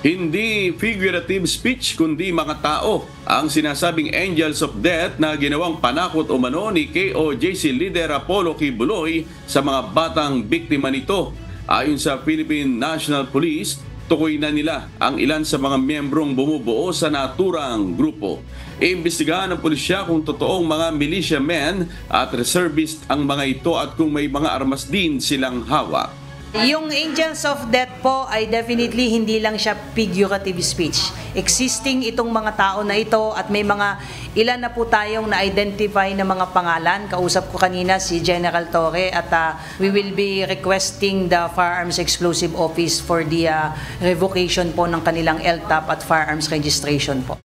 Hindi figurative speech kundi mga tao ang sinasabing angels of death na ginawang panakot umano ni KOJC leader Apollo Kibuloy sa mga batang biktima nito. Ayon sa Philippine National Police, tukoy na nila ang ilan sa mga miyembrong bumubuo sa naturang grupo. Iimbestigahan ng pulisya kung totoong mga militiamen at reservist ang mga ito at kung may mga armas din silang hawak. Yung Angels of Death po ay definitely hindi lang siya figurative speech. Existing itong mga tao na ito at may mga ilan na po tayong na-identify na mga pangalan. Kausap ko kanina si General Torre at we will be requesting the Firearms Explosive Office for the revocation po ng kanilang LTAP at firearms registration po.